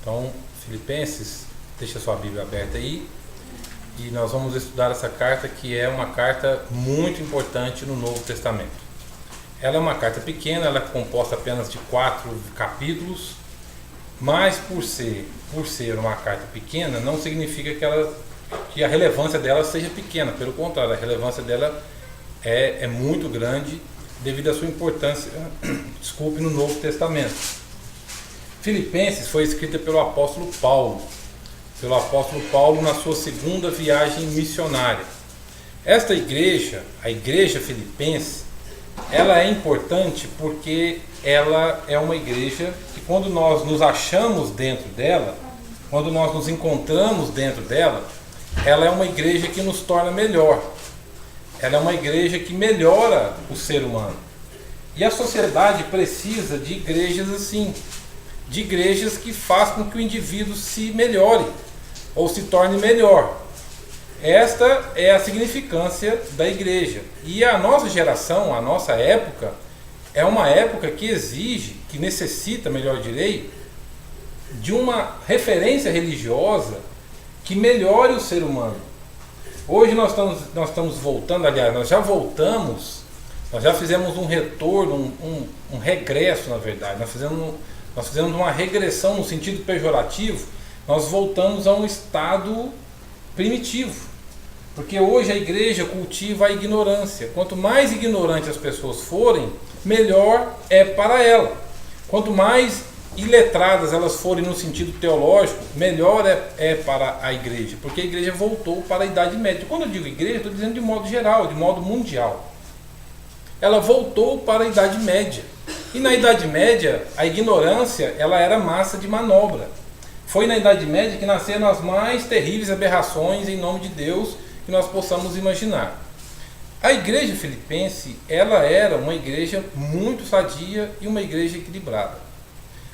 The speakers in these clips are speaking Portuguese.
Então, Filipenses, deixa sua Bíblia aberta aí, e nós vamos estudar essa carta, que é uma carta muito importante no Novo Testamento. Ela é uma carta pequena, ela é composta apenas de 4 capítulos, mas por ser uma carta pequena, não significa que a relevância dela seja pequena. Pelo contrário, a relevância dela é muito grande devido à sua importância, no Novo Testamento. Filipenses foi escrita pelo apóstolo Paulo na sua segunda viagem missionária. Esta igreja, a igreja filipense, ela é importante porque ela é uma igreja que, quando nós nos achamos dentro dela, quando nós nos encontramos dentro dela, ela é uma igreja que nos torna melhor. Ela é uma igreja que melhora o ser humano. E a sociedade precisa de igrejas assim, de igrejas que façam com que o indivíduo se melhore ou se torne melhor. Esta é a significância da igreja. E a nossa geração, a nossa época, é uma época que exige, que necessita, melhor direi, de uma referência religiosa que melhore o ser humano. Hoje nós estamos voltando, aliás, nós já fizemos um retorno, um regresso, na verdade. Nós fizemos uma regressão no sentido pejorativo. Nós voltamos a um estado primitivo. Porque hoje a igreja cultiva a ignorância. Quanto mais ignorantes as pessoas forem, melhor é para ela. Quanto mais iletradas elas forem no sentido teológico, melhor é para a igreja. Porque a igreja voltou para a Idade Média. Quando eu digo igreja, estou dizendo de modo geral, de modo mundial. Ela voltou para a Idade Média. E na Idade Média, a ignorância ela era massa de manobra. Foi na Idade Média que nasceram as mais terríveis aberrações em nome de Deus que nós possamos imaginar. A igreja filipense, ela era uma igreja muito sadia e uma igreja equilibrada.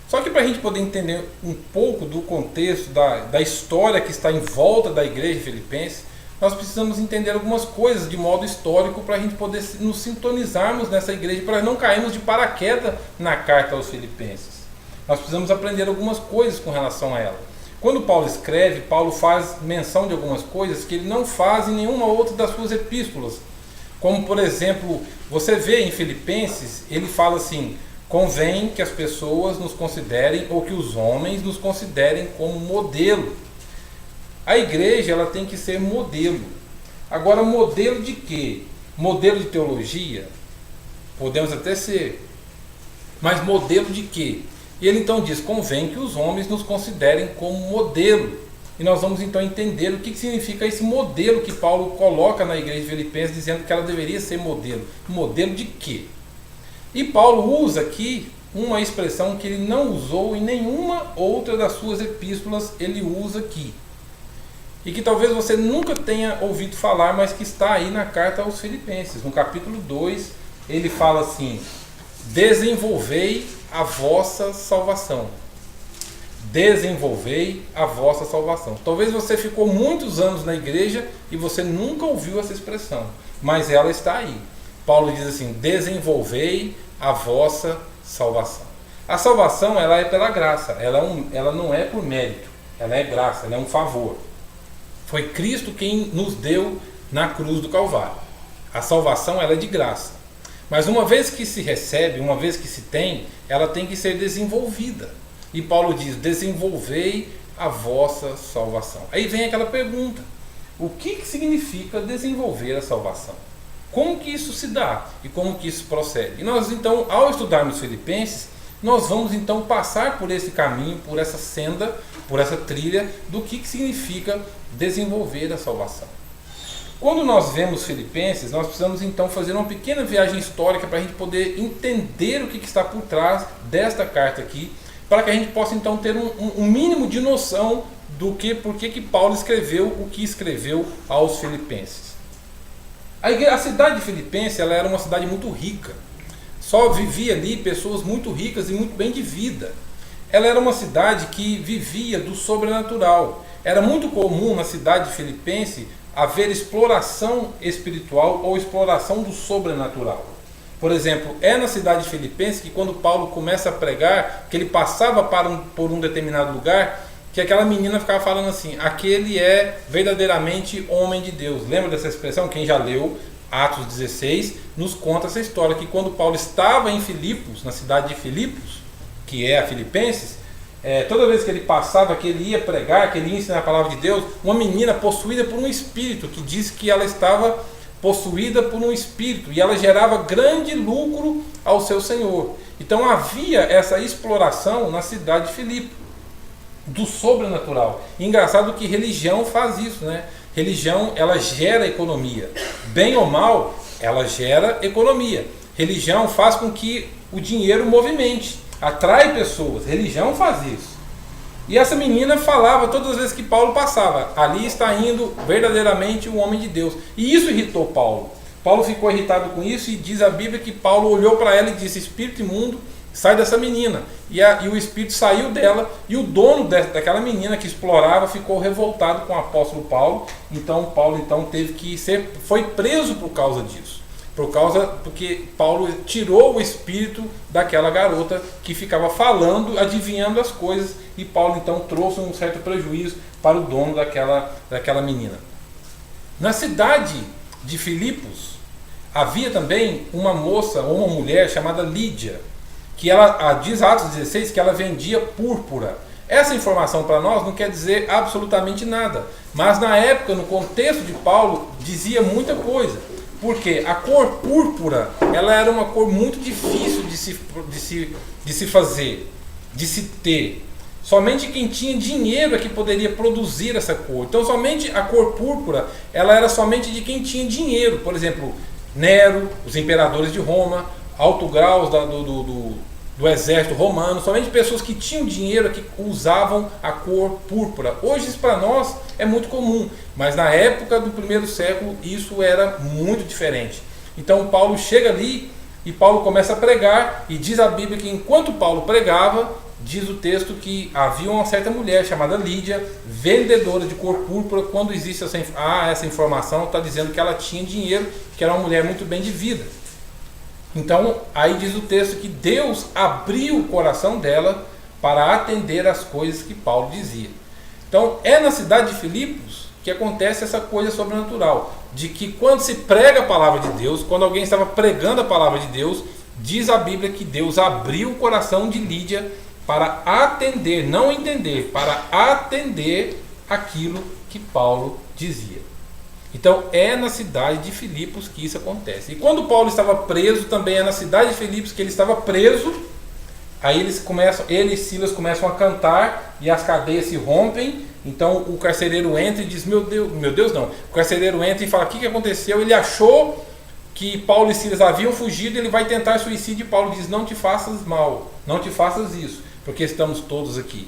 Só que para a gente poder entender um pouco do contexto, da história que está em volta da igreja filipense, nós precisamos entender algumas coisas de modo histórico para a gente poder nos sintonizarmos nessa igreja, para não cairmos de paraquedas na carta aos filipenses. Nós precisamos aprender algumas coisas com relação a ela. Quando Paulo escreve, Paulo faz menção de algumas coisas que ele não faz em nenhuma outra das suas epístolas. Como, por exemplo, você vê em Filipenses, ele fala assim: convém que as pessoas nos considerem, ou que os homens nos considerem como modelo. A igreja ela tem que ser modelo. Agora, modelo de quê? Modelo de teologia? Podemos até ser. Mas modelo de quê? E ele então diz: convém que os homens nos considerem como modelo. E nós vamos então entender o que significa esse modelo que Paulo coloca na igreja de Filipenses, dizendo que ela deveria ser modelo. Modelo de quê? E Paulo usa aqui uma expressão que ele não usou em nenhuma outra das suas epístolas, ele usa aqui. E que talvez você nunca tenha ouvido falar, mas que está aí na carta aos Filipenses. No capítulo 2, ele fala assim: desenvolvei a vossa salvação. Desenvolvei a vossa salvação. Talvez você ficou muitos anos na igreja e você nunca ouviu essa expressão, mas ela está aí. Paulo diz assim: desenvolvei a vossa salvação. A salvação ela é pela graça, ela não é por mérito, ela é graça, ela é um favor. Foi Cristo quem nos deu na cruz do Calvário. A salvação ela é de graça. Mas uma vez que se recebe, uma vez que se tem, ela tem que ser desenvolvida. E Paulo diz: desenvolvei a vossa salvação. Aí vem aquela pergunta: o que significa desenvolver a salvação? Como que isso se dá? E como que isso procede? E nós então, ao estudarmos Filipenses, nós vamos então passar por esse caminho, por essa senda, por essa trilha do que significa desenvolver a salvação. Quando nós vemos Filipenses, nós precisamos então fazer uma pequena viagem histórica para a gente poder entender o que está por trás desta carta aqui, para que a gente possa então ter um mínimo de noção do por que Paulo escreveu o que escreveu aos Filipenses. A cidade de Filipenses ela era uma cidade muito rica. Só vivia ali pessoas muito ricas e muito bem de vida. Ela era uma cidade que vivia do sobrenatural. Era muito comum na cidade de Filipenses haver exploração espiritual ou exploração do sobrenatural. Por exemplo, é na cidade de Filipenses que quando Paulo começa a pregar, que ele passava por um determinado lugar, que aquela menina ficava falando assim: aquele é verdadeiramente homem de Deus. Lembra dessa expressão? Quem já leu Atos 16 nos conta essa história, que quando Paulo estava em Filipos, na cidade de Filipos, que é a Filipenses, toda vez que ele passava, que ele ia pregar, que ele ia ensinar a palavra de Deus, uma menina possuída por um espírito, que diz que ela estava possuída por um espírito, e ela gerava grande lucro ao seu senhor. Então havia essa exploração na cidade de Filipe, do sobrenatural. E engraçado que religião faz isso, né? Religião, ela gera economia. Bem ou mal, ela gera economia. Religião faz com que o dinheiro movimente, atrai pessoas. Religião faz isso. E essa menina falava todas as vezes que Paulo passava: ali está indo verdadeiramente o homem de Deus. E isso irritou Paulo. Paulo ficou irritado com isso, e diz a Bíblia que Paulo olhou para ela e disse: espírito imundo, sai dessa menina. E o espírito saiu dela, e o dono daquela menina que explorava ficou revoltado com o apóstolo Paulo. Então Paulo teve que foi preso por causa disso. Porque Paulo tirou o espírito daquela garota que ficava falando, adivinhando as coisas, e Paulo então trouxe um certo prejuízo para o dono daquela menina. Na cidade de Filipos havia também uma moça ou uma mulher chamada Lídia, que ela, diz Atos 16, que ela vendia púrpura. Essa informação para nós não quer dizer absolutamente nada, mas na época, no contexto de Paulo, dizia muita coisa. Porque a cor púrpura, ela era uma cor muito difícil de se fazer, de se ter. Somente quem tinha dinheiro é que poderia produzir essa cor. Então somente a cor púrpura, ela era somente de quem tinha dinheiro. Por exemplo, Nero, os imperadores de Roma, alto graus do exército romano, somente pessoas que tinham dinheiro é que usavam a cor púrpura. Hoje isso para nós é muito comum, mas na época do primeiro século isso era muito diferente. Então Paulo chega ali e Paulo começa a pregar, e diz a Bíblia que enquanto Paulo pregava, diz o texto que havia uma certa mulher chamada Lídia, vendedora de cor púrpura. Quando existe essa informação, está dizendo que ela tinha dinheiro, que era uma mulher muito bem de vida. Então, aí diz o texto que Deus abriu o coração dela para atender às coisas que Paulo dizia. Então, é na cidade de Filipos que acontece essa coisa sobrenatural, de que quando se prega a palavra de Deus, quando alguém estava pregando a palavra de Deus, diz a Bíblia que Deus abriu o coração de Lídia para atender, não entender, para atender aquilo que Paulo dizia. Então é na cidade de Filipos que isso acontece. E quando Paulo estava preso, também é na cidade de Filipos que ele estava preso. Aí ele e Silas começam a cantar, e as cadeias se rompem. Então o carcereiro entra e diz: meu Deus não. O carcereiro entra e fala: o que aconteceu? Ele achou que Paulo e Silas haviam fugido, ele vai tentar suicídio. E Paulo diz: não te faças mal, não te faças isso, porque estamos todos aqui.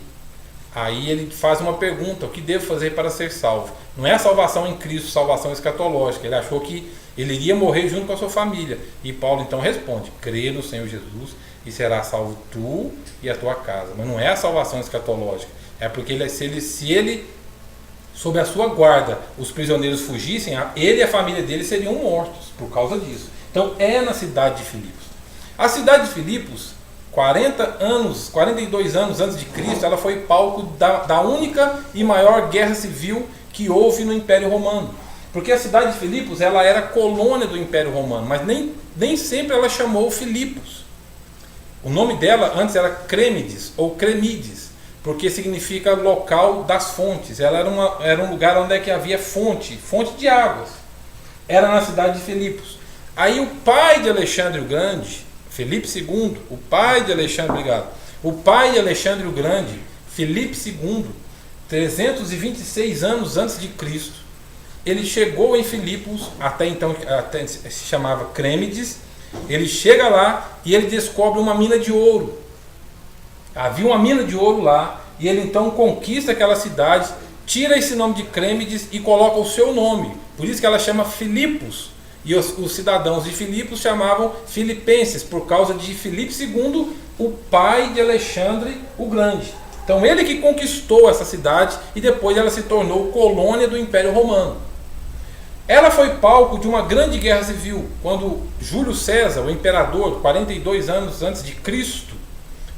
Aí ele faz uma pergunta: o que devo fazer para ser salvo? Não é a salvação em Cristo, salvação escatológica. Ele achou que ele iria morrer junto com a sua família. E Paulo então responde: crê no Senhor Jesus e será salvo tu e a tua casa. Mas não é a salvação escatológica. É porque se ele, sob a sua guarda, os prisioneiros fugissem, ele e a família dele seriam mortos por causa disso. Então é na cidade de Filipos. A cidade de Filipos, 42 anos antes de Cristo, ela foi palco da única e maior guerra civil que houve no Império Romano. Porque a cidade de Filipos, ela era colônia do Império Romano, mas nem sempre ela chamou Filipos. O nome dela antes era Crêmides ou Cremides, porque significa local das fontes. Ela era um lugar onde é que havia fonte de águas. Era na cidade de Filipos. Aí o pai de Alexandre o Grande, Filipe II, o pai de Alexandre o Grande, Filipe II, 326 anos antes de Cristo, ele chegou em Filipos, até se chamava Crêmides. Ele chega lá e ele descobre uma mina de ouro. Havia uma mina de ouro lá, e ele então conquista aquela cidade, tira esse nome de Crêmides e coloca o seu nome. Por isso que ela chama Filipos. E os cidadãos de Filipos chamavam Filipenses, por causa de Filipe II, o pai de Alexandre o Grande. Então ele que conquistou essa cidade, e depois ela se tornou colônia do Império Romano. Ela foi palco de uma grande guerra civil, quando Júlio César, o imperador, 42 anos antes de Cristo,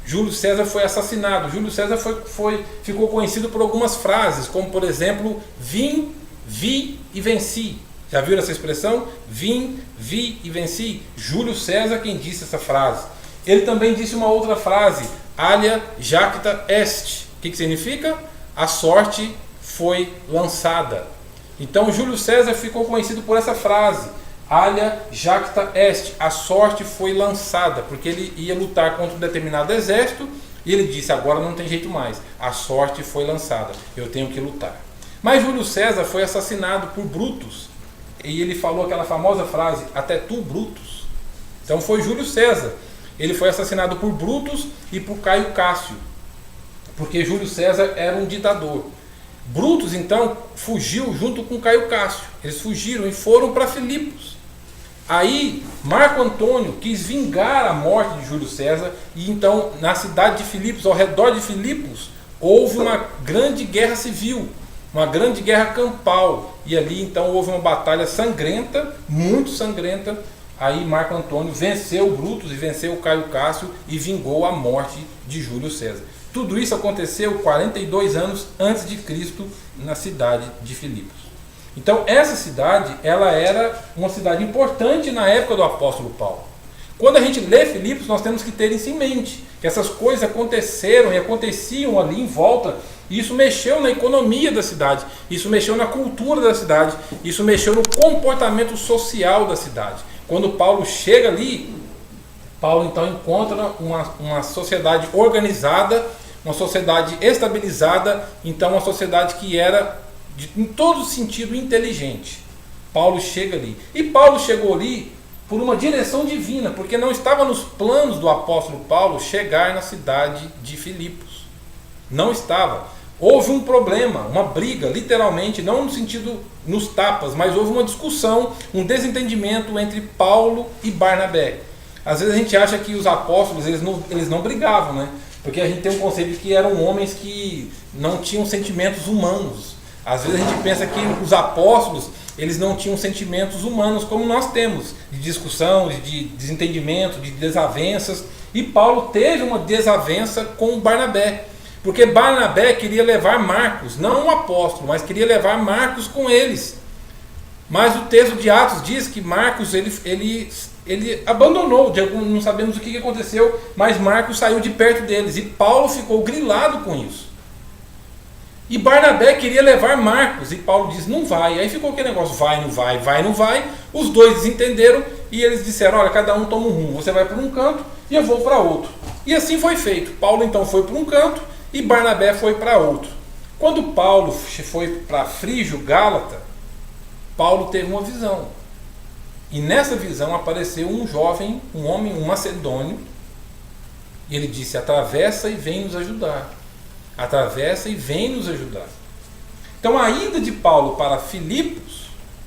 Júlio César foi assassinado. Júlio César ficou conhecido por algumas frases, como por exemplo, vim, vi e venci. Já viram essa expressão? Vim, vi e venci. Júlio César quem disse essa frase. Ele também disse uma outra frase, alia jacta est. O que significa? A sorte foi lançada. Então Júlio César ficou conhecido por essa frase, alia jacta est, a sorte foi lançada, porque ele ia lutar contra um determinado exército e ele disse, agora não tem jeito mais, a sorte foi lançada, eu tenho que lutar. Mas Júlio César foi assassinado por Brutus e ele falou aquela famosa frase, até tu Brutus. Então foi Júlio César, ele foi assassinado por Brutus e por Caio Cássio, porque Júlio César era um ditador. Brutus então fugiu junto com Caio Cássio, eles fugiram e foram para Filipos. Aí Marco Antônio quis vingar a morte de Júlio César e então na cidade de Filipos, ao redor de Filipos, houve uma grande guerra civil, uma grande guerra campal, e ali então houve uma batalha sangrenta, muito sangrenta. Aí Marco Antônio venceu Brutus e venceu Caio Cássio e vingou a morte de Júlio César. Tudo isso aconteceu 42 anos antes de Cristo na cidade de Filipos. Então essa cidade, ela era uma cidade importante na época do apóstolo Paulo. Quando a gente lê Filipos, nós temos que ter isso em mente, que essas coisas aconteceram e aconteciam ali em volta, e isso mexeu na economia da cidade, isso mexeu na cultura da cidade, isso mexeu no comportamento social da cidade. Quando Paulo chega ali, Paulo então encontra uma sociedade organizada, uma sociedade estabilizada, então uma sociedade que era, em todo sentido, inteligente. Paulo chega ali. E Paulo chegou ali por uma direção divina, porque não estava nos planos do apóstolo Paulo chegar na cidade de Filipos. Não estava. Houve um problema, uma briga, literalmente, não no sentido nos tapas, mas houve uma discussão, um desentendimento entre Paulo e Barnabé. Às vezes a gente acha que os apóstolos eles não brigavam, né? Porque a gente tem um conceito de que eram homens que não tinham sentimentos humanos. Às vezes a gente pensa que os apóstolos eles não tinham sentimentos humanos como nós temos, de discussão, de desentendimento, de desavenças. E Paulo teve uma desavença com Barnabé, porque Barnabé queria levar Marcos, não um apóstolo, mas queria levar Marcos com eles. Mas o texto de Atos diz que Marcos ele abandonou, não sabemos o que aconteceu, mas Marcos saiu de perto deles e Paulo ficou grilado com isso. E Barnabé queria levar Marcos e Paulo diz, não vai. Aí ficou aquele negócio, vai, não vai, vai, não vai. Os dois desentenderam e eles disseram, olha, cada um toma um rumo, você vai para um canto e eu vou para outro. E assim foi feito. Paulo então foi para um canto e Barnabé foi para outro. Quando Paulo foi para Frígio, Gálata, Paulo teve uma visão. E nessa visão apareceu um jovem, um homem, um macedônio, e ele disse, atravessa e vem nos ajudar. Atravessa e vem nos ajudar. Então a ida de Paulo para Filipos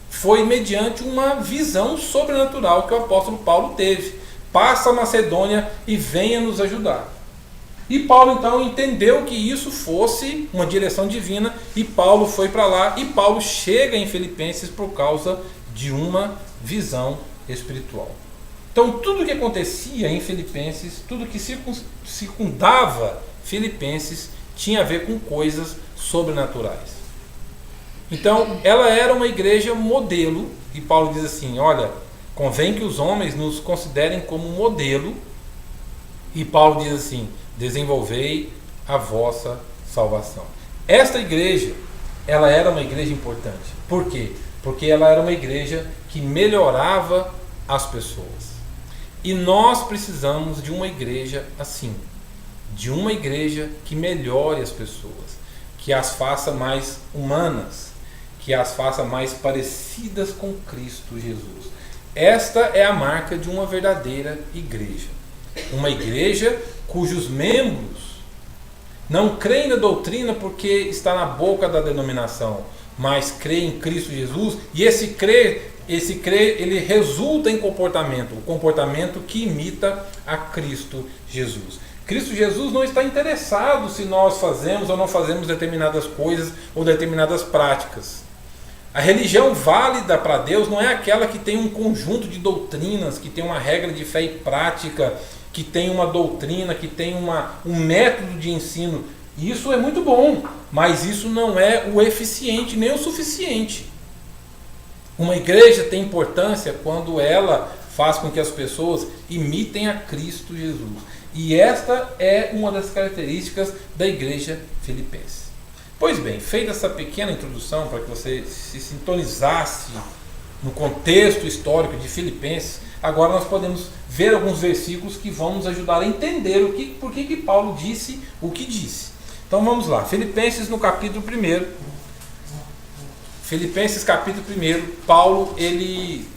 foi mediante uma visão sobrenatural que o apóstolo Paulo teve. Passa a Macedônia e venha nos ajudar. E Paulo então entendeu que isso fosse uma direção divina e Paulo foi para lá e Paulo chega em Filipenses por causa de uma visão espiritual. Então tudo que acontecia em Filipenses, tudo que circundava Filipenses tinha a ver com coisas sobrenaturais. Então ela era uma igreja modelo e Paulo diz assim, olha, convém que os homens nos considerem como modelo e Paulo diz assim, desenvolvei a vossa salvação. Esta igreja, ela era uma igreja importante. Por quê? Porque ela era uma igreja que melhorava as pessoas. E nós precisamos de uma igreja assim. De uma igreja que melhore as pessoas. Que as faça mais humanas. Que as faça mais parecidas com Cristo Jesus. Esta é a marca de uma verdadeira igreja. Uma igreja cujos membros não creem na doutrina porque está na boca da denominação, mas creem em Cristo Jesus, e esse crer, ele resulta em comportamento, o comportamento que imita a Cristo Jesus. Cristo Jesus não está interessado se nós fazemos ou não fazemos determinadas coisas ou determinadas práticas. A religião válida para Deus não é aquela que tem um conjunto de doutrinas, que tem uma regra de fé e prática, que tem uma doutrina, que tem um método de ensino. Isso é muito bom, mas isso não é o eficiente nem o suficiente. Uma igreja tem importância quando ela faz com que as pessoas imitem a Cristo Jesus. E esta é uma das características da igreja filipense. Pois bem, feita essa pequena introdução para que você se sintonizasse no contexto histórico de Filipenses, agora nós podemos ver alguns versículos que vão nos ajudar a entender por que Paulo disse o que disse. Então vamos lá, Filipenses no capítulo 1. Filipenses capítulo 1, Paulo ele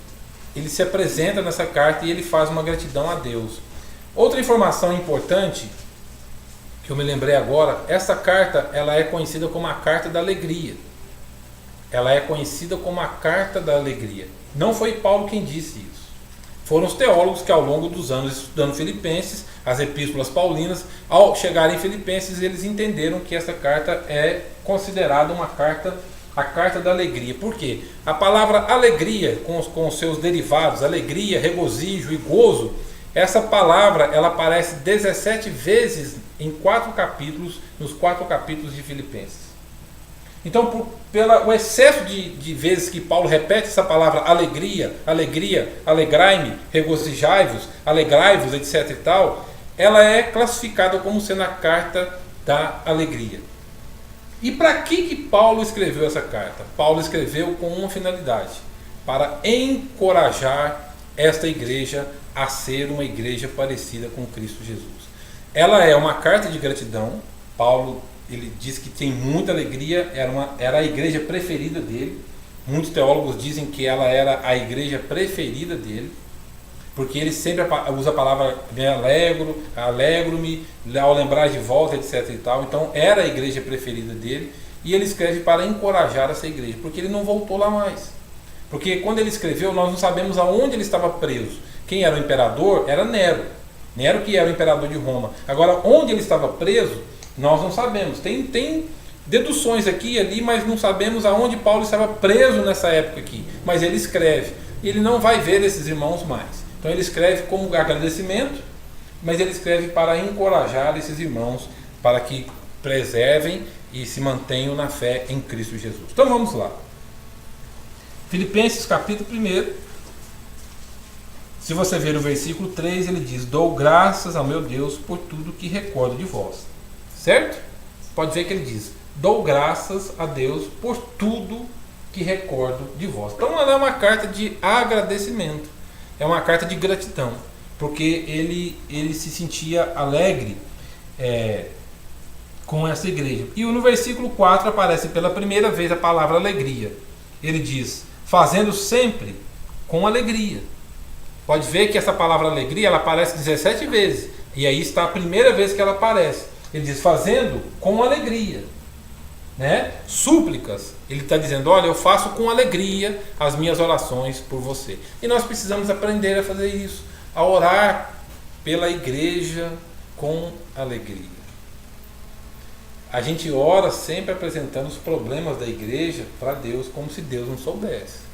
se apresenta nessa carta e ele faz uma gratidão a Deus. Outra informação importante que eu me lembrei agora, essa carta ela é conhecida como a carta da alegria. Ela é conhecida como a carta da alegria. Não foi Paulo quem disse isso. Foram os teólogos que ao longo dos anos estudando Filipenses, as epístolas paulinas, ao chegarem em Filipenses, eles entenderam que essa carta é considerada uma carta, a carta da alegria. Por quê? A palavra alegria, com os seus derivados, alegria, regozijo e gozo, essa palavra ela aparece 17 vezes em 4 capítulos, nos 4 capítulos de Filipenses. Então, pelo excesso de vezes que Paulo repete essa palavra alegria, alegria, alegrai-me, regozijai-vos, alegrai-vos, etc. e tal, ela é classificada como sendo a carta da alegria. E para que Paulo escreveu essa carta? Paulo escreveu com uma finalidade: para encorajar esta igreja a ser uma igreja parecida com Cristo Jesus. Ela é uma carta de gratidão. Paulo ele diz que tem muita alegria, era a igreja preferida dele. Muitos teólogos dizem que ela era a igreja preferida dele, porque ele sempre usa a palavra me alegro, alegro-me, ao lembrar de volta, etc. e tal. Então era a igreja preferida dele, e ele escreve para encorajar essa igreja, porque ele não voltou lá mais. Porque quando ele escreveu, nós não sabemos aonde ele estava preso. Quem era o imperador era Nero. Nero que era o imperador de Roma. Agora, onde ele estava preso, nós não sabemos. Tem deduções aqui e ali, mas não sabemos aonde Paulo estava preso nessa época aqui. Mas ele escreve. E ele não vai ver esses irmãos mais. Então ele escreve como agradecimento, mas ele escreve para encorajar esses irmãos para que preservem e se mantenham na fé em Cristo Jesus. Então vamos lá. Filipenses capítulo 1. Se você ver o versículo 3, ele diz: dou graças ao meu Deus por tudo que recordo de vós. Certo? Pode ver que ele diz: dou graças a Deus por tudo que recordo de vós. Então ela é uma carta de agradecimento. É uma carta de gratidão. Porque ele se sentia alegre com essa igreja. E no versículo 4 aparece pela primeira vez a palavra alegria. Ele diz: fazendo sempre com alegria. Pode ver que essa palavra alegria ela aparece 17 vezes. E aí está a primeira vez que ela aparece. Ele diz: fazendo com alegria, né? Súplicas. Ele está dizendo: olha, eu faço com alegria as minhas orações por você. E nós precisamos aprender a fazer isso, a orar pela igreja com alegria. A gente ora sempre apresentando os problemas da igreja para Deus, como se Deus não soubesse.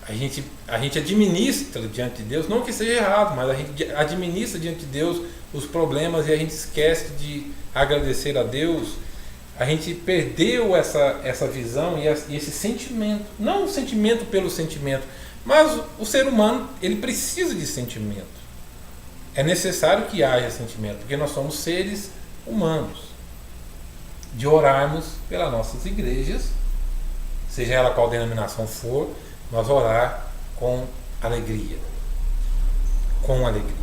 A gente administra diante de Deus, não que seja errado, mas a gente administra diante de Deus os problemas e a gente esquece de agradecer a Deus. A gente perdeu essa visão e esse sentimento. Não o sentimento pelo sentimento, mas o ser humano ele precisa de sentimento. É necessário que haja sentimento, porque nós somos seres humanos. De orarmos pelas nossas igrejas, seja ela qual denominação for, nós orar com alegria. Com alegria.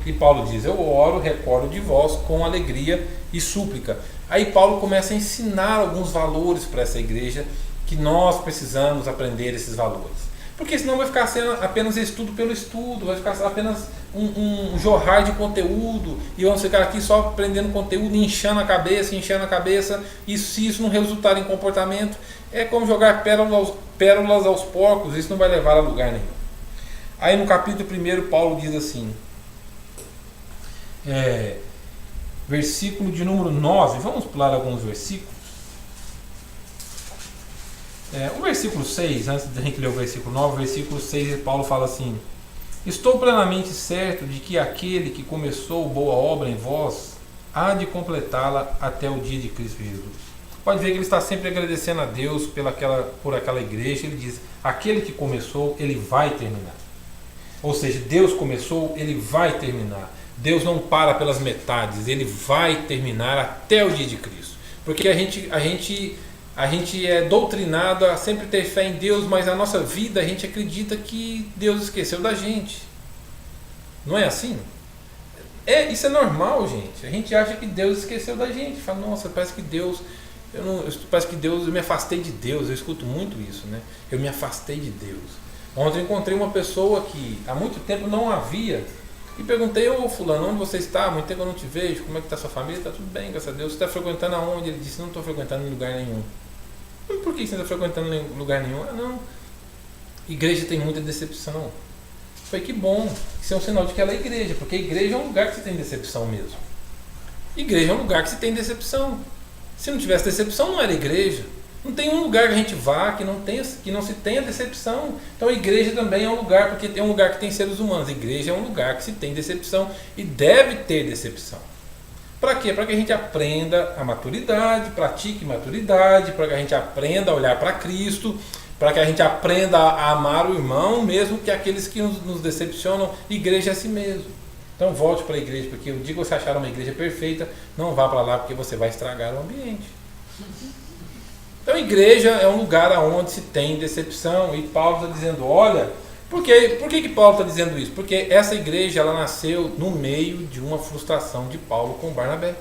E Paulo diz: eu oro, recordo de vós com alegria e súplica. Aí Paulo começa a ensinar alguns valores para essa igreja, que nós precisamos aprender esses valores. Porque senão vai ficar sendo apenas estudo pelo estudo, vai ficar apenas um jorrar de conteúdo, e vamos ficar aqui só aprendendo conteúdo, inchando a cabeça, e se isso não resultar em comportamento, é como jogar pérolas aos porcos, isso não vai levar a lugar nenhum. Aí no capítulo 1 Paulo diz assim, versículo de número 9, vamos pular alguns versículos. O versículo 6, antes de a gente ler o versículo 9, o versículo 6, Paulo fala assim: estou plenamente certo de que aquele que começou boa obra em vós há de completá-la até o dia de Cristo Jesus. Pode ver que ele está sempre agradecendo a Deus por aquela igreja. Ele diz: aquele que começou, ele vai terminar. Ou seja, Deus começou, ele vai terminar. Deus não para pelas metades, ele vai terminar até o dia de Cristo. Porque a gente é doutrinado a sempre ter fé em Deus, mas na nossa vida a gente acredita que Deus esqueceu da gente. Não é assim? Isso é normal, gente. A gente acha que Deus esqueceu da gente. Fala, nossa, parece que Deus... eu me afastei de Deus. Eu escuto muito isso, né? Eu me afastei de Deus. Ontem eu encontrei uma pessoa que há muito tempo não havia, e perguntei: ô fulano, onde você está? Há muito tempo eu não te vejo, como é que está sua família? Está tudo bem, graças a Deus. Você está frequentando aonde? Ele disse: não estou frequentando em lugar nenhum. Por que você não está frequentando em lugar nenhum? Não, igreja tem muita decepção. Foi que bom, isso é um sinal de que ela é igreja, porque a igreja é um lugar que se tem decepção mesmo. Igreja é um lugar que se tem decepção. Se não tivesse decepção, não era igreja. Não tem um lugar que a gente vá que não se tenha decepção. Então a igreja também é um lugar, porque é um lugar que tem seres humanos. A igreja é um lugar que se tem decepção e deve ter decepção. Para quê? Para que a gente aprenda a maturidade, pratique maturidade, para que a gente aprenda a olhar para Cristo, para que a gente aprenda a amar o irmão, mesmo que aqueles que nos decepcionam. Igreja é assim mesmo. Então volte para a igreja, porque o dia que você achar uma igreja perfeita, não vá para lá, porque você vai estragar o ambiente. Então a igreja é um lugar onde se tem decepção, e Paulo está dizendo: olha, por que Paulo está dizendo isso? Porque essa igreja ela nasceu no meio de uma frustração de Paulo com Barnabé.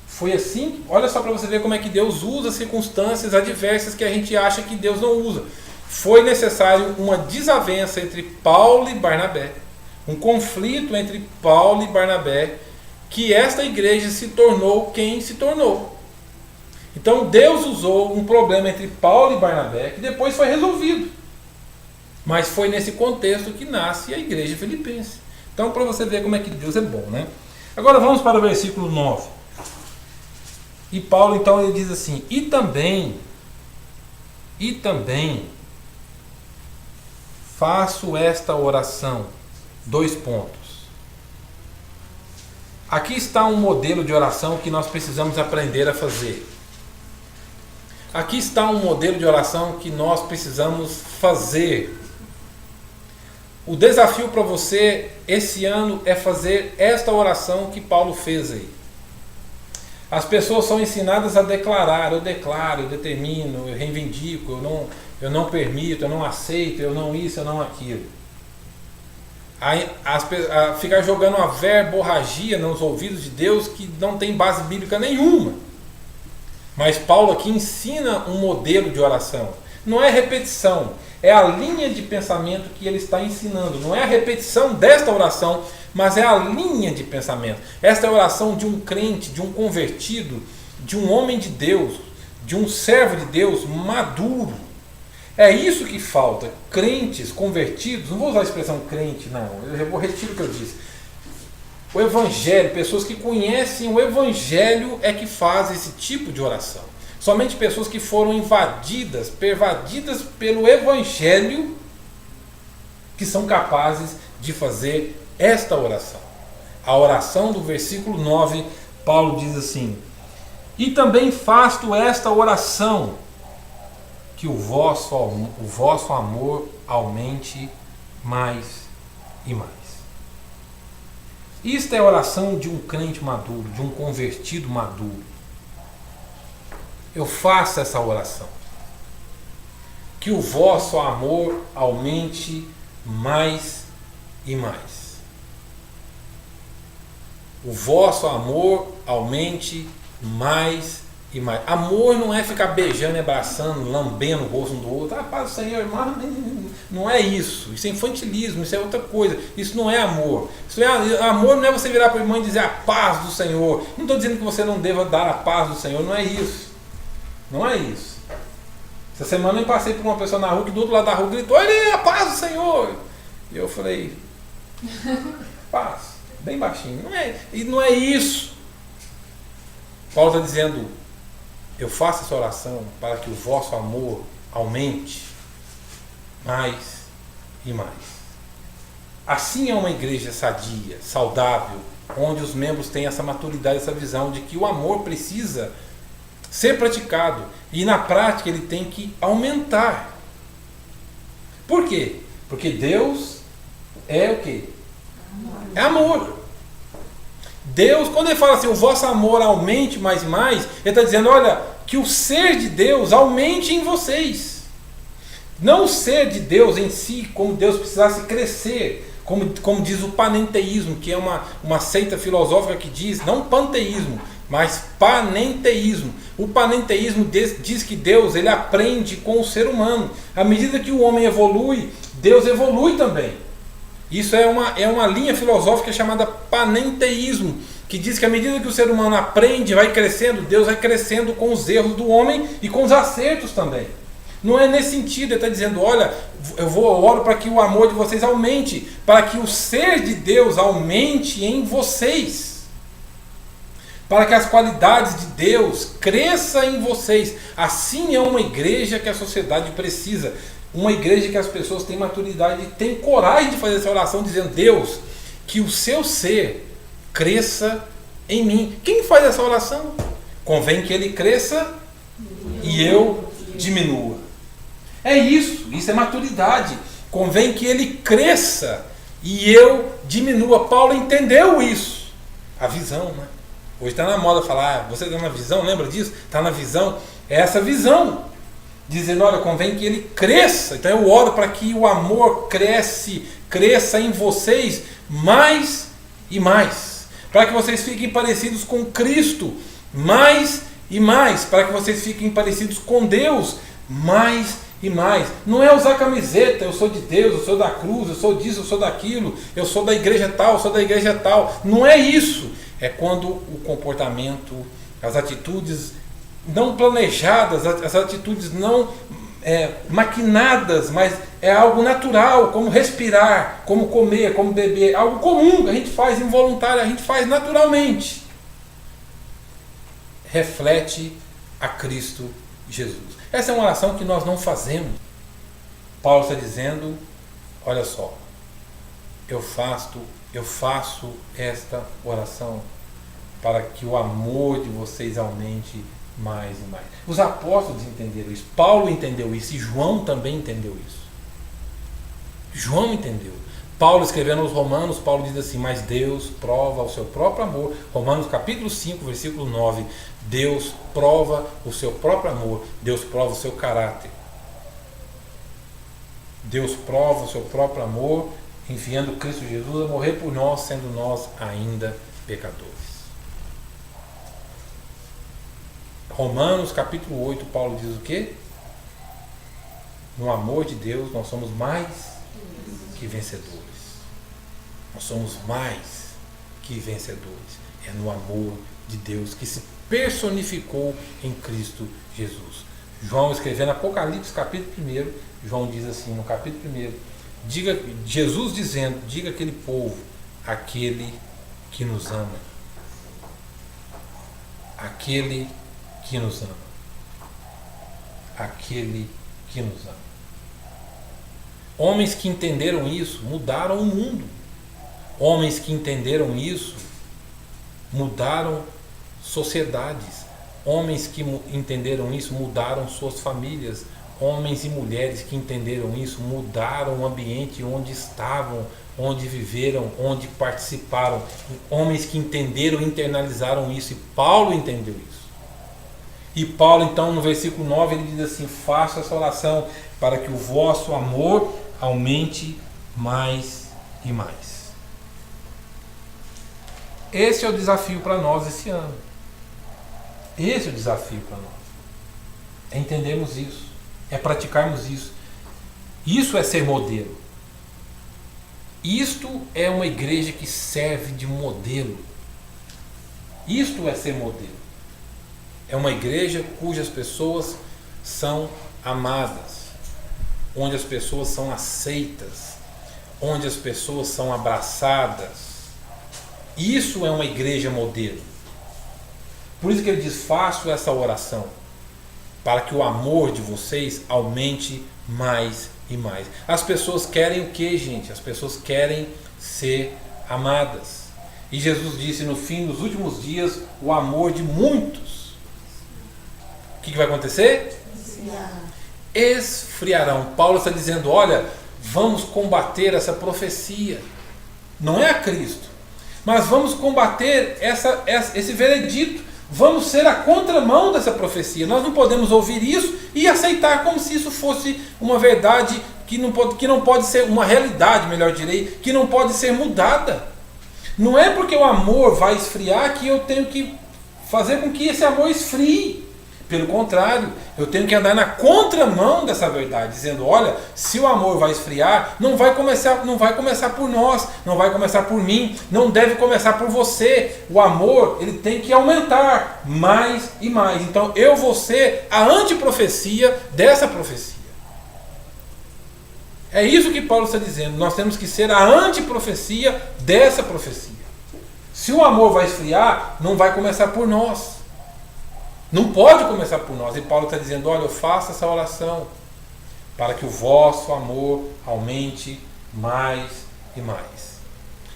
Foi assim, olha só para você ver como é que Deus usa circunstâncias adversas que a gente acha que Deus não usa. Foi necessário uma desavença entre Paulo e Barnabé, um conflito entre Paulo e Barnabé, que esta igreja se tornou quem se tornou. Então Deus usou um problema entre Paulo e Barnabé, que depois foi resolvido. Mas foi nesse contexto que nasce a igreja filipense. Então, para você ver como é que Deus é bom, né? Agora vamos para o versículo 9. E Paulo então ele diz assim: e também faço esta oração. 2 pontos. Aqui está um modelo de oração que nós precisamos aprender a fazer. Aqui está um modelo de oração que nós precisamos fazer. O desafio para você esse ano é fazer esta oração que Paulo fez aí. As pessoas são ensinadas a declarar: eu declaro, eu determino, eu reivindico, eu não permito, eu não aceito, eu não isso, eu não aquilo. Ficar jogando uma verborragia nos ouvidos de Deus que não tem base bíblica nenhuma. Mas Paulo aqui ensina um modelo de oração. Não é repetição, é a linha de pensamento que ele está ensinando. Não é a repetição desta oração, mas é a linha de pensamento. Esta é a oração de um crente, de um convertido, de um homem de Deus, de um servo de Deus maduro. É isso que falta. Crentes convertidos, não vou usar a expressão crente, não, eu vou retirar o que eu disse. O Evangelho, pessoas que conhecem o Evangelho é que fazem esse tipo de oração. Somente pessoas que foram pervadidas pelo Evangelho, que são capazes de fazer esta oração. A oração do versículo 9, Paulo diz assim: e também faço esta oração, que o vosso amor aumente mais e mais. Isto é a oração de um crente maduro, de um convertido maduro. Eu faço essa oração. Que o vosso amor aumente mais e mais. O vosso amor aumente mais e mais. Amor não é ficar beijando, abraçando, lambendo o rosto um do outro. Ah, paz do Senhor, irmão. Não é isso. Isso é infantilismo, isso é outra coisa. Isso não é amor. Amor não é você virar para o irmão e dizer a paz do Senhor. Não estou dizendo que você não deva dar a paz do Senhor. Não é isso. Não é isso. Essa semana eu passei por uma pessoa na rua que do outro lado da rua gritou: olha a paz do Senhor. E eu falei: paz. Bem baixinho. Não é isso. Paulo está dizendo: Eu faço essa oração para que o vosso amor aumente mais e mais. Assim é uma igreja sadia, saudável, onde os membros têm essa maturidade, essa visão de que o amor precisa ser praticado e na prática ele tem que aumentar. Por quê? Porque Deus é o quê? É amor. Deus, quando ele fala assim, o vosso amor aumente mais e mais, ele está dizendo, olha, que o ser de Deus aumente em vocês. Não o ser de Deus em si, como Deus precisasse crescer, como diz o panenteísmo, que é uma seita filosófica que diz, não panteísmo, mas panenteísmo. O panenteísmo diz que Deus ele aprende com o ser humano. À medida que o homem evolui, Deus evolui também. Isso é uma linha filosófica chamada panenteísmo, que diz que à medida que o ser humano aprende, vai crescendo, Deus vai crescendo com os erros do homem e com os acertos também. Não é nesse sentido, ele está dizendo, olha, eu oro para que o amor de vocês aumente, para que o ser de Deus aumente em vocês, para que as qualidades de Deus cresçam em vocês. Assim é uma igreja que a sociedade precisa. Uma igreja que as pessoas têm maturidade e têm coragem de fazer essa oração, dizendo, Deus, que o seu ser cresça em mim. Quem faz essa oração? Convém que ele cresça e eu diminua. É isso é maturidade. Convém que ele cresça e eu diminua. Paulo entendeu isso. A visão, né? Hoje está na moda falar, você está na visão, lembra disso? Está na visão. É essa visão. Dizendo, olha, convém que ele cresça. Então eu oro para que o amor cresça em vocês mais e mais. Para que vocês fiquem parecidos com Cristo mais e mais. Para que vocês fiquem parecidos com Deus mais e mais. Não é usar camiseta, eu sou de Deus, eu sou da cruz, eu sou disso, eu sou daquilo, eu sou da igreja tal, eu sou da igreja tal. Não é isso. É quando o comportamento, as atitudes não planejadas, as atitudes não maquinadas, mas é algo natural, como respirar, como comer, como beber, algo comum que a gente faz involuntário, a gente faz naturalmente. Reflete a Cristo Jesus. Essa é uma oração que nós não fazemos. Paulo está dizendo, olha só, eu faço esta oração para que o amor de vocês aumente mais e mais. Os apóstolos entenderam isso, Paulo entendeu isso e João também entendeu isso. João entendeu. Paulo escrevendo aos Romanos, Paulo diz assim, mas Deus prova o seu próprio amor. Romanos capítulo 5, versículo 9. Deus prova o seu próprio amor. Deus prova o seu caráter. Deus prova o seu próprio amor, enviando Cristo Jesus a morrer por nós, sendo nós ainda pecadores. Romanos capítulo 8, Paulo diz o quê? No amor de Deus nós somos mais que vencedores. Nós somos mais que vencedores. É no amor de Deus que se personificou em Cristo Jesus. João escrevendo Apocalipse capítulo 1, João diz assim no capítulo 1, Jesus dizendo, diga aquele povo, aquele que nos ama. Aquele que nos ama. Aquele que nos ama. Homens que entenderam isso mudaram o mundo. Homens que entenderam isso mudaram sociedades. Homens que entenderam isso mudaram suas famílias. Homens e mulheres que entenderam isso mudaram o ambiente onde estavam, onde viveram, onde participaram. Homens que entenderam e internalizaram isso. E Paulo entendeu isso. E Paulo, então, no versículo 9, ele diz assim: faça essa oração para que o vosso amor aumente mais e mais. Esse é o desafio para nós esse ano. Esse é o desafio para nós. É entendermos isso. É praticarmos isso. Isso é ser modelo. Isto é uma igreja que serve de modelo. Isto é ser modelo. É uma igreja cujas pessoas são amadas, onde as pessoas são aceitas, onde as pessoas são abraçadas. Isso é uma igreja modelo. Por isso que ele diz: faço essa oração. para que o amor de vocês aumente mais e mais. As pessoas querem o que, gente? As pessoas querem ser amadas. E Jesus disse: no fim dos últimos dias, o amor de muitos. O que vai acontecer? Esfriarão. Paulo está dizendo: olha, vamos combater essa profecia. Não é a Cristo, mas vamos combater esse veredito. Vamos ser a contramão dessa profecia. Nós não podemos ouvir isso e aceitar como se isso fosse uma verdade que não pode ser uma realidade, melhor direi, que não pode ser mudada. Não é porque o amor vai esfriar que eu tenho que fazer com que esse amor esfrie. Pelo contrário, eu tenho que andar na contramão dessa verdade, dizendo: olha, se o amor vai esfriar, não vai começar por nós, não vai começar por mim, não deve começar por você. O amor, ele tem que aumentar mais e mais. Então eu vou ser a antiprofecia dessa profecia. É isso que Paulo está dizendo. Nós temos que ser a antiprofecia dessa profecia. Se o amor vai esfriar, não vai começar por nós. Não pode começar por nós. E Paulo está dizendo: olha, eu faço essa oração para que o vosso amor aumente mais e mais.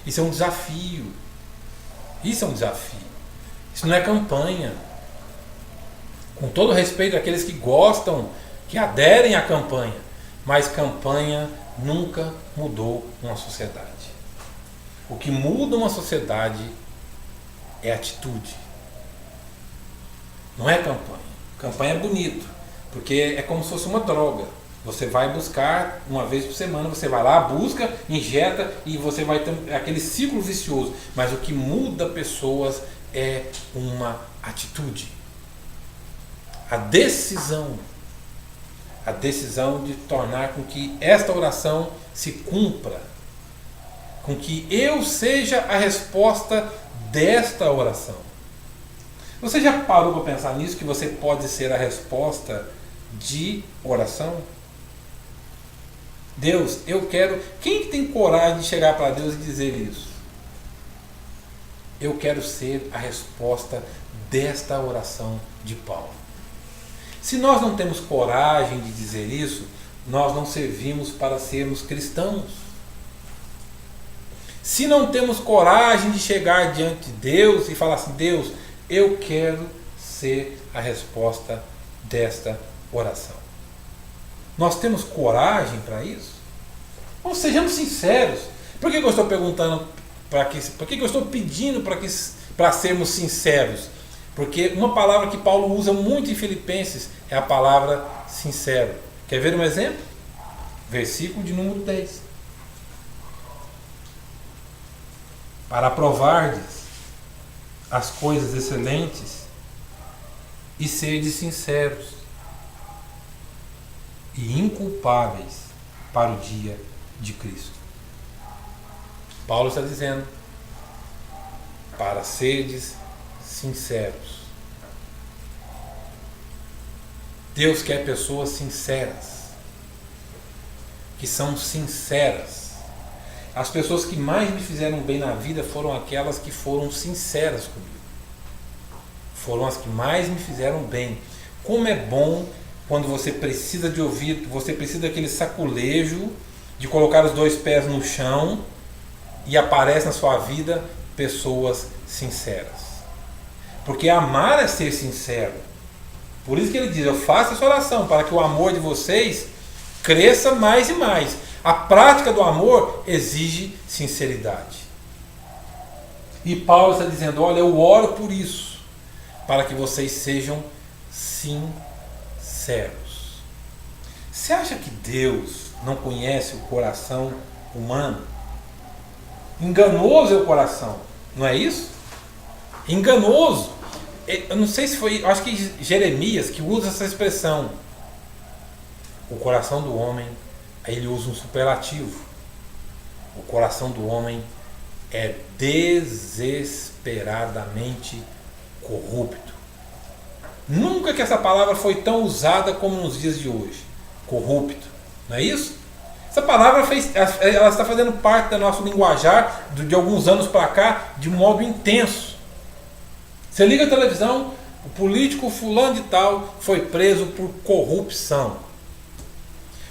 Isso é um desafio. Isso é um desafio. Isso não é campanha. Com todo respeito àqueles que gostam, que aderem à campanha. Mas campanha nunca mudou uma sociedade. O que muda uma sociedade é atitude. Não é campanha. Campanha é bonito, porque é como se fosse uma droga. Você vai buscar uma vez por semana, você vai lá, busca, injeta e você vai ter aquele ciclo vicioso. Mas o que muda pessoas é uma atitude. A decisão de tornar com que esta oração se cumpra, com que eu seja a resposta desta oração. Você já parou para pensar nisso, que você pode ser a resposta de oração? Deus, eu quero... Quem tem coragem de chegar para Deus e dizer isso? Eu quero ser a resposta desta oração de Paulo. Se nós não temos coragem de dizer isso, nós não servimos para sermos cristãos. Se não temos coragem de chegar diante de Deus e falar assim: Deus, eu quero ser a resposta desta oração. Nós temos coragem para isso? Então, sejamos sinceros. Por que eu estou perguntando por que eu estou pedindo para sermos sinceros? Porque uma palavra que Paulo usa muito em Filipenses é a palavra sincero. Quer ver um exemplo? Versículo de número 10. Para provardes as coisas excelentes e serdes sinceros e inculpáveis para o dia de Cristo. Paulo está dizendo: para serdes sinceros. Deus quer pessoas sinceras, que são sinceras. As pessoas que mais me fizeram bem na vida foram aquelas que foram sinceras comigo. Foram as que mais me fizeram bem. Como é bom quando você precisa de ouvir, você precisa daquele saculejo, de colocar os dois pés no chão, e aparece na sua vida pessoas sinceras. Porque amar é ser sincero. Por isso que ele diz: eu faço essa oração para que o amor de vocês cresça mais e mais. A prática do amor exige sinceridade. E Paulo está dizendo: olha, eu oro por isso, para que vocês sejam sinceros. Você acha que Deus não conhece o coração humano? Enganoso é o coração, não é isso? Enganoso. Eu não sei se foi, acho que Jeremias que usa essa expressão. O coração do homem, aí ele usa um superlativo. O coração do homem é desesperadamente corrupto. Nunca que essa palavra foi tão usada como nos dias de hoje. Corrupto, não é isso? Essa palavra ela está fazendo parte do nosso linguajar de alguns anos para cá de um modo intenso. Você liga a televisão, o político fulano de tal foi preso por corrupção.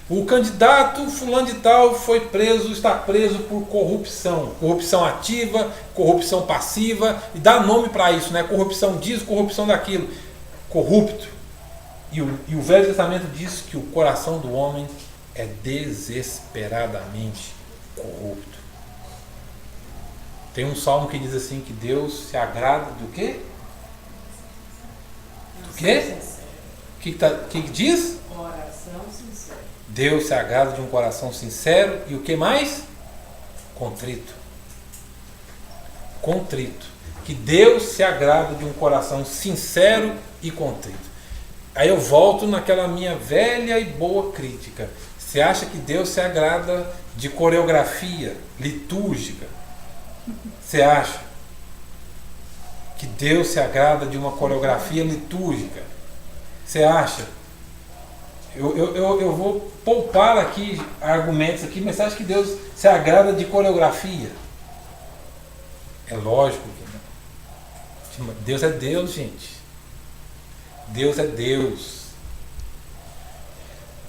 O candidato fulano de tal foi preso, está preso por corrupção. Corrupção ativa, corrupção passiva, e dá nome para isso, né? Corrupção disso, corrupção daquilo. Corrupto. E o Velho Testamento diz que o coração do homem é desesperadamente corrupto. Tem um salmo que diz assim, que Deus se agrada do quê? Do quê? O que diz? Coração sincero. Deus se agrada de um coração sincero e o que mais? Contrito. Contrito. Que Deus se agrada de um coração sincero e contrito. Aí eu volto naquela minha velha e boa crítica. Você acha que Deus se agrada de coreografia litúrgica? Você acha que Deus se agrada de uma coreografia litúrgica? Você acha? Eu vou poupar aqui argumentos aqui, mas você acha que Deus se agrada de coreografia? É lógico que não. Deus é Deus, gente. Deus é Deus.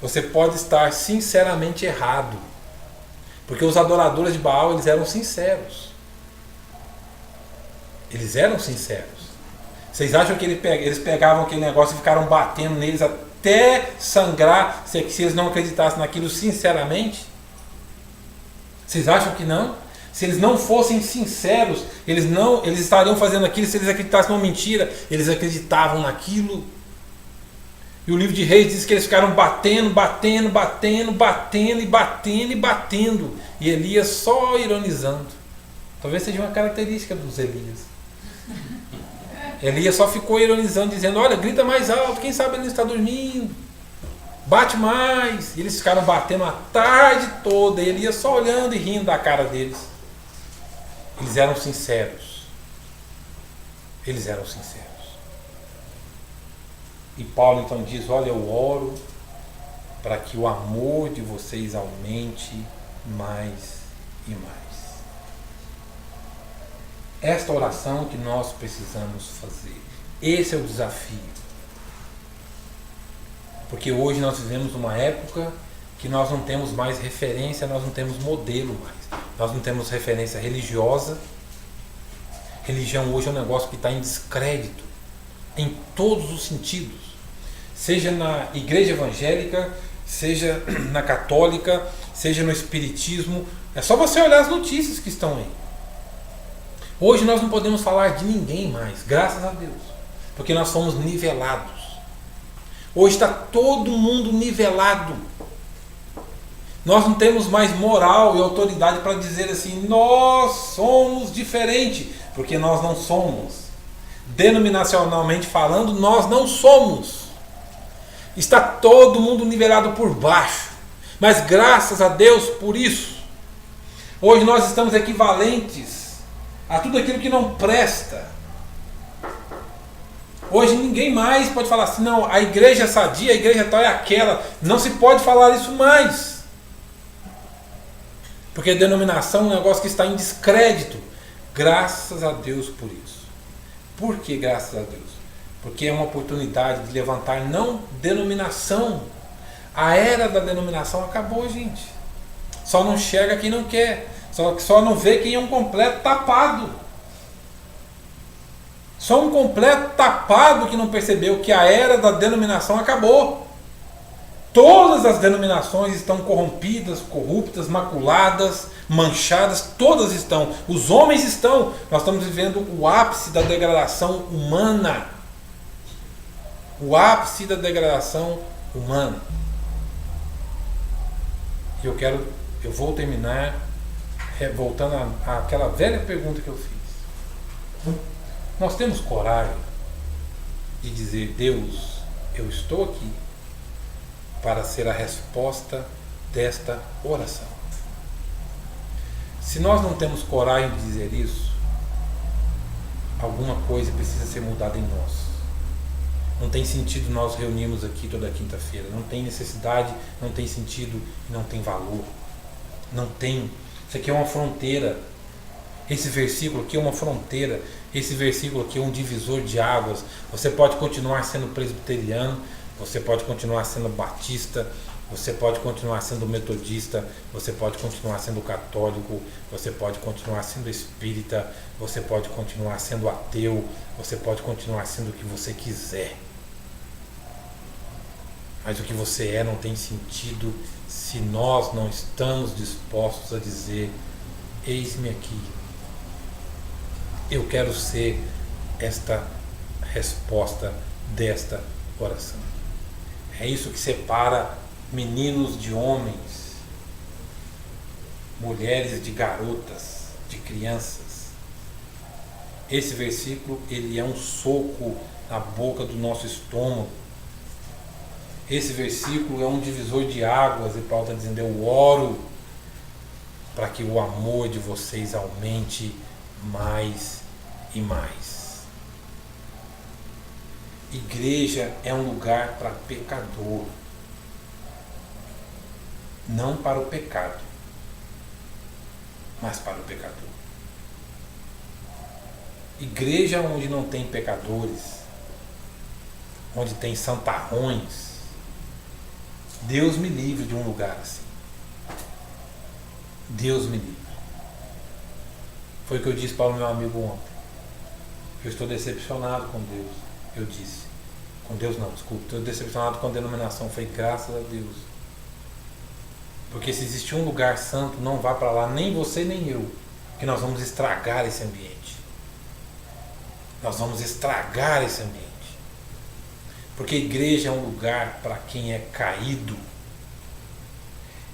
Você pode estar sinceramente errado, porque os adoradores de Baal, eles eram sinceros. Eles eram sinceros. Vocês acham que eles pegavam aquele negócio e ficaram batendo neles até sangrar, se eles não acreditassem naquilo sinceramente? Vocês acham que não? Se eles não fossem sinceros, eles estariam fazendo aquilo. Se eles acreditassem numa mentira, eles acreditavam naquilo. E o livro de Reis diz que eles ficaram batendo. E Elias só ironizando. Talvez seja uma característica dos Elias. Elias só ficou ironizando, dizendo, olha, grita mais alto, quem sabe ele não está dormindo. Bate mais. E eles ficaram batendo a tarde toda. E Elias só olhando e rindo da cara deles. Eles eram sinceros. Eles eram sinceros. E Paulo então diz, olha, eu oro para que o amor de vocês aumente mais e mais. Esta oração que nós precisamos fazer. Esse é o desafio. Porque hoje nós vivemos uma época que nós não temos mais referência, nós não temos modelo mais. Nós não temos referência religiosa. Religião hoje é um negócio que está em descrédito, em todos os sentidos. Seja na igreja evangélica, seja na católica, seja no espiritismo. É só você olhar as notícias que estão aí. Hoje nós não podemos falar de ninguém mais, graças a Deus. Porque nós somos nivelados. Hoje está todo mundo nivelado. Nós não temos mais moral e autoridade para dizer assim, nós somos diferentes, porque nós não somos. Denominacionalmente falando, nós não somos. Está todo mundo nivelado por baixo. Mas graças a Deus por isso. Hoje nós estamos equivalentes a tudo aquilo que não presta. Hoje ninguém mais pode falar assim, não, a igreja é sadia, a igreja tal é aquela. Não se pode falar isso mais. Porque denominação é um negócio que está em descrédito. Graças a Deus por isso. Por que graças a Deus? Porque é uma oportunidade de levantar não denominação. A era da denominação acabou, gente. Só não chega quem não quer. Só não vê quem é um completo tapado. Só um completo tapado que não percebeu que a era da denominação acabou. Todas as denominações estão corrompidas, corruptas, maculadas, manchadas, todas estão. Os homens estão. Nós estamos vivendo o ápice da degradação humana. O ápice da degradação humana. E eu vou terminar voltando àquela velha pergunta que eu fiz. Nós temos coragem de dizer, Deus, eu estou aqui para ser a resposta desta oração. Se nós não temos coragem de dizer isso, alguma coisa precisa ser mudada em nós. Não tem sentido nós reunirmos aqui toda quinta-feira. Não tem necessidade, não tem sentido e não tem valor. Não tem. Isso aqui é uma fronteira. Esse versículo aqui é uma fronteira. Esse versículo aqui é um divisor de águas. Você pode continuar sendo presbiteriano, você pode continuar sendo batista, você pode continuar sendo metodista, você pode continuar sendo católico, você pode continuar sendo espírita, você pode continuar sendo ateu, você pode continuar sendo o que você quiser. Mas o que você é não tem sentido se nós não estamos dispostos a dizer: eis-me aqui. Eu quero ser esta resposta desta oração. É isso que separa meninos de homens, mulheres de garotas, de crianças. Esse versículo, ele é um soco na boca do nosso estômago. Esse versículo é um divisor de águas, e Paulo está dizendo: eu oro para que o amor de vocês aumente mais e mais. Igreja é um lugar para pecador, não para o pecado, mas para o pecador. Igreja onde não tem pecadores, onde tem santarrões, Deus me livre de um lugar assim. Deus me livre. Foi o que eu disse para o meu amigo ontem. Eu estou decepcionado com Deus. Eu disse. Com Deus não, desculpa. Estou decepcionado com a denominação. Foi graças a Deus. Porque se existe um lugar santo, não vá para lá, nem você nem eu. Que nós vamos estragar esse ambiente. Nós vamos estragar esse ambiente. Porque igreja é um lugar para quem é caído.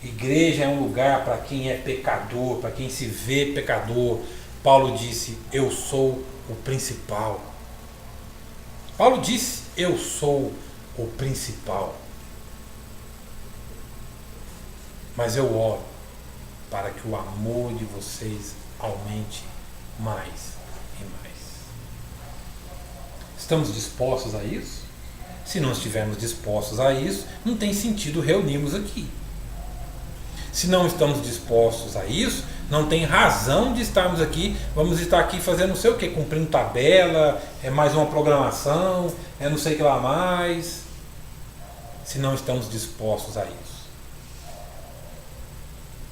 Igreja é um lugar para quem é pecador, para quem se vê pecador. Paulo disse: eu sou o principal. Paulo disse: eu sou o principal. Mas eu oro para que o amor de vocês aumente mais e mais. Estamos dispostos a isso? Se não estivermos dispostos a isso, não tem sentido reunirmos aqui. Se não estamos dispostos a isso, não tem razão de estarmos aqui. Vamos estar aqui fazendo não sei o que, cumprindo tabela, é mais uma programação, é não sei o que lá mais. Se não estamos dispostos a isso.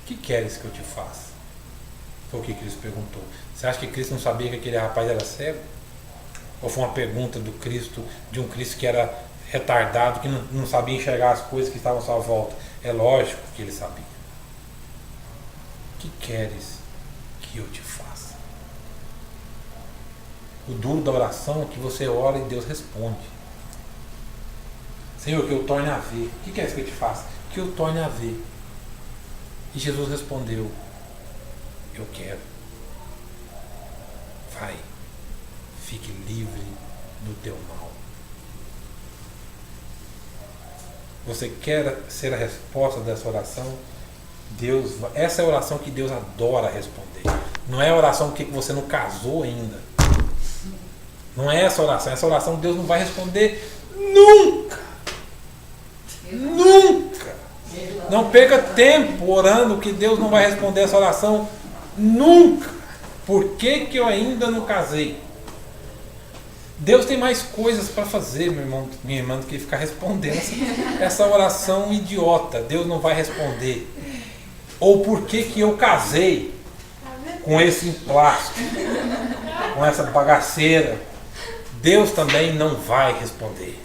O que queres que eu te faça? Foi o que Cristo perguntou. Você acha que Cristo não sabia que aquele rapaz era cego? Ou foi uma pergunta do Cristo, de um Cristo que era retardado, que não sabia enxergar as coisas que estavam à sua volta? É lógico que ele sabia. O que queres que eu te faça? O duro da oração é que você ora e Deus responde. Senhor, que eu torne a ver. O que queres que eu te faça? Que eu torne a ver. E Jesus respondeu: eu quero. Vai, fique livre do teu mal. Você quer ser a resposta dessa oração? Deus, essa é a oração que Deus adora responder. Não é a oração que você não casou ainda. Não é essa oração. Essa oração Deus não vai responder nunca. Nunca. Não perca tempo orando que Deus não vai responder essa oração nunca. Por que eu ainda não casei? Deus tem mais coisas para fazer, meu irmão, minha irmã, do que ficar respondendo essa oração idiota. Deus não vai responder. Ou por que eu casei com esse emplasto, com essa bagaceira? Deus também não vai responder.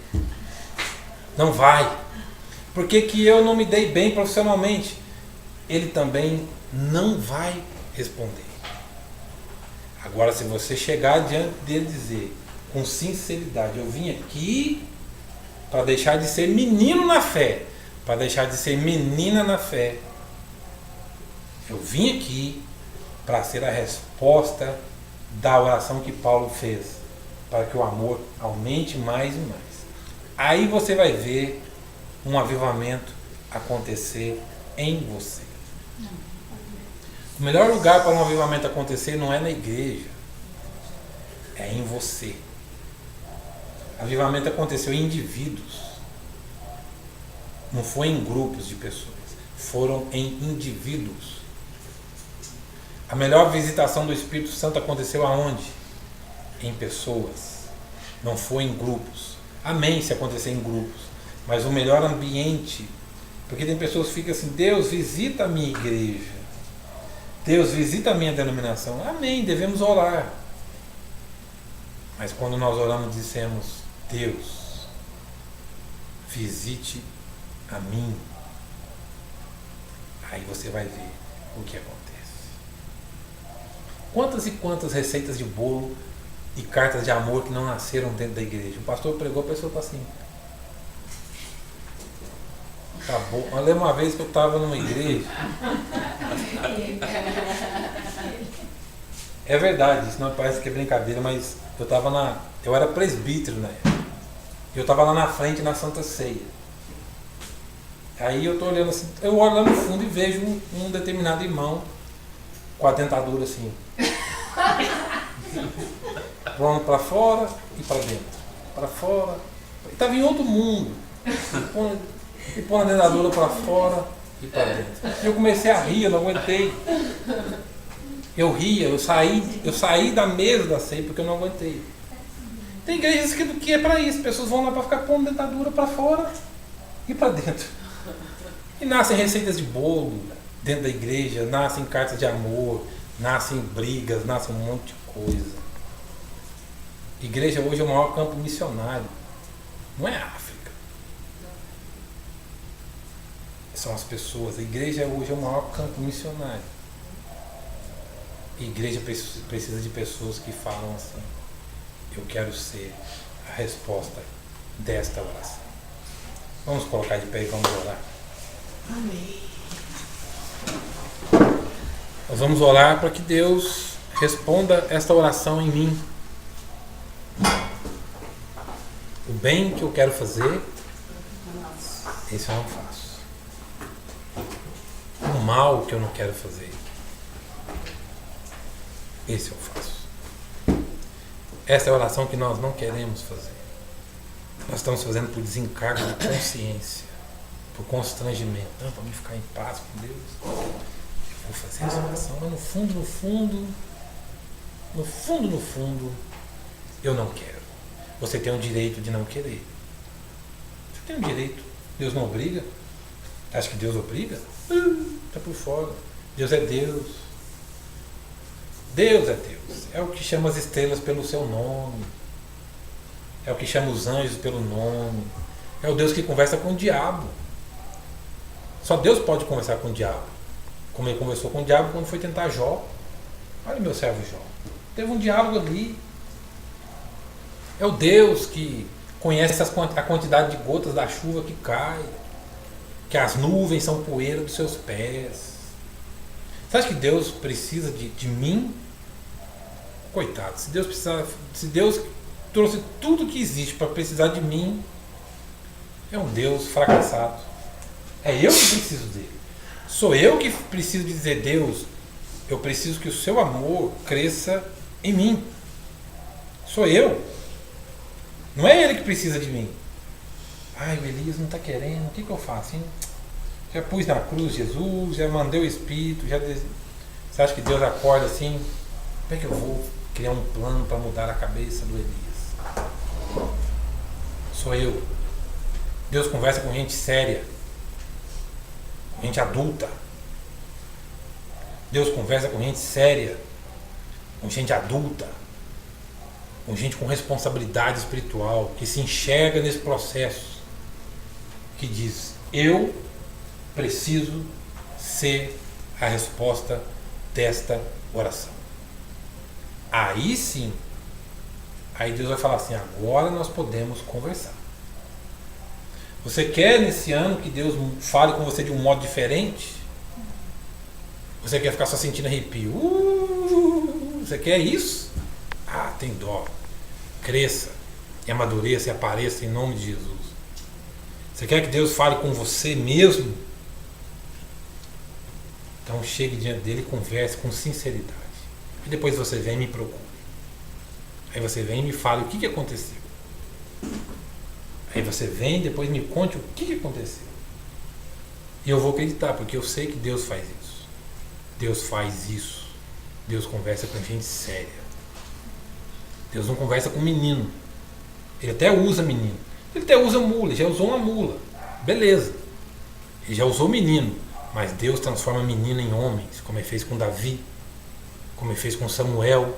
Não vai. Por que eu não me dei bem profissionalmente? Ele também não vai responder. Agora, se você chegar diante dele e dizer com sinceridade: eu vim aqui para deixar de ser menino na fé, para deixar de ser menina na fé. Eu vim aqui para ser a resposta da oração que Paulo fez, para que o amor aumente mais e mais. Aí você vai ver um avivamento acontecer em você. O melhor lugar para um avivamento acontecer não é na igreja, é em você. Avivamento aconteceu em indivíduos, não foi em grupos de pessoas, foram em indivíduos. A melhor visitação do Espírito Santo aconteceu aonde? Em pessoas. Não foi em grupos. Amém se acontecer em grupos. Mas o melhor ambiente. Porque tem pessoas que ficam assim, Deus visita a minha igreja. Deus visita a minha denominação. Amém, devemos orar. Mas quando nós oramos, dissemos, Deus, visite a mim. Aí você vai ver o que acontece. Quantas e quantas receitas de bolo e cartas de amor que não nasceram dentro da igreja? O pastor pregou, a pessoa está assim. Acabou. Eu lembro uma vez que eu estava numa igreja. É verdade, isso não parece que é brincadeira, mas eu era presbítero na época. Eu estava lá na frente na Santa Ceia. Aí eu estou olhando assim, eu olho lá no fundo e vejo um determinado irmão com a dentadura assim. Pronto para fora e para dentro. Para fora. Estava em outro mundo. E pondo a dentadura para fora e para dentro. E eu comecei a rir, eu não aguentei. Eu ria, eu saí da mesa da ceia porque eu não aguentei. Tem igrejas que é para isso, pessoas vão lá para ficar pondo dentadura para fora e para dentro. E nascem receitas de bolo dentro da igreja, nascem cartas de amor, nascem brigas, nascem um monte de coisa. Igreja hoje é o maior campo missionário. Não é a África. São as pessoas. A igreja hoje é o maior campo missionário. A igreja precisa de pessoas que falam assim, eu quero ser a resposta desta oração. Vamos colocar de pé e vamos orar. Amém. Nós vamos orar para que Deus responda esta oração em mim. O bem que eu quero fazer, esse eu não faço. O mal que eu não quero fazer, esse eu faço. Essa é a oração que nós não queremos fazer. Nós estamos fazendo por desencargo de consciência, por constrangimento. Não, para me ficar em paz com Deus, eu vou fazer essa oração, mas no fundo, eu não quero. Você tem o direito de não querer. Você tem o direito. Deus não obriga. Acha que Deus obriga? Está por fora. Deus é Deus. Deus é Deus. É o que chama as estrelas pelo seu nome. É o que chama os anjos pelo nome. É o Deus que conversa com o diabo. Só Deus pode conversar com o diabo. Como ele conversou com o diabo quando foi tentar Jó. Olha meu servo Jó. Teve um diálogo ali. É o Deus que conhece a quantidade de gotas da chuva que cai. Que as nuvens são poeira dos seus pés. Você acha que Deus precisa de mim? Coitado, se Deus trouxe tudo que existe para precisar de mim, é um Deus fracassado. É eu que preciso dele. Sou eu que preciso dizer, Deus, eu preciso que o seu amor cresça em mim. Sou eu. Não é ele que precisa de mim. Ai, o Elias não está querendo, o que eu faço, hein? Já pus na cruz Jesus, já mandei o Espírito, Você acha que Deus acorda assim? Como é que eu vou criar um plano para mudar a cabeça do Elias? Sou eu. Deus conversa com gente séria, com gente adulta. Deus conversa com gente séria, com gente adulta, com gente com responsabilidade espiritual, que se enxerga nesse processo, que diz, eu preciso ser a resposta desta oração. Aí sim, aí Deus vai falar assim, agora nós podemos conversar. Você quer nesse ano que Deus fale com você de um modo diferente? Você quer ficar só sentindo arrepio? Você quer isso? Ah, tem dó. Cresça, e amadureça e apareça em nome de Jesus. Você quer que Deus fale com você mesmo? Então chegue diante dele e converse com sinceridade. E depois você vem e me procure. Aí você vem e me fale o que aconteceu. Aí você vem e depois me conte o que aconteceu. E eu vou acreditar, porque eu sei que Deus faz isso. Deus faz isso. Deus conversa com gente séria. Deus não conversa com menino. Ele até usa menino. Ele até usa mula, ele já usou uma mula. Beleza. Ele já usou menino. Mas Deus transforma menino em homens, como ele fez com Davi, como ele fez com Samuel,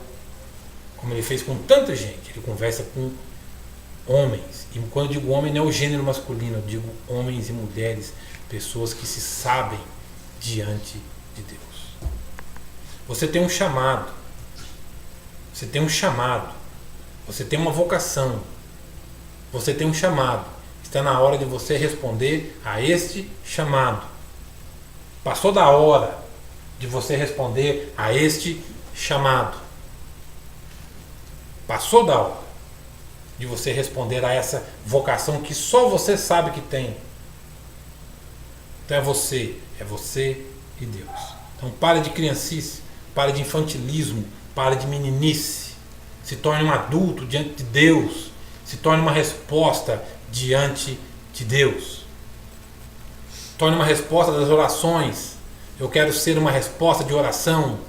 como ele fez com tanta gente. Ele conversa com homens. E quando eu digo homem, não é o gênero masculino, eu digo homens e mulheres, pessoas que se sabem diante de Deus. Você tem um chamado. Você tem um chamado. Você tem uma vocação. Você tem um chamado. Está na hora de você responder a este chamado. Passou da hora de você responder a este chamado. Passou da hora de você responder a essa vocação que só você sabe que tem. Então é você e Deus. Então pare de criancice, pare de infantilismo, pare de meninice. Se torne um adulto diante de Deus. Se torne uma resposta diante de Deus. Torne uma resposta das orações. Eu quero ser uma resposta de oração.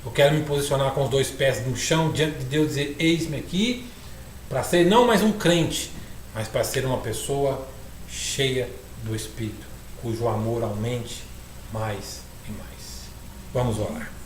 Eu quero me posicionar com os 2 pés no chão diante de Deus e dizer: eis-me aqui, para ser não mais um crente, mas para ser uma pessoa cheia do Espírito, cujo amor aumente mais e mais. Vamos orar.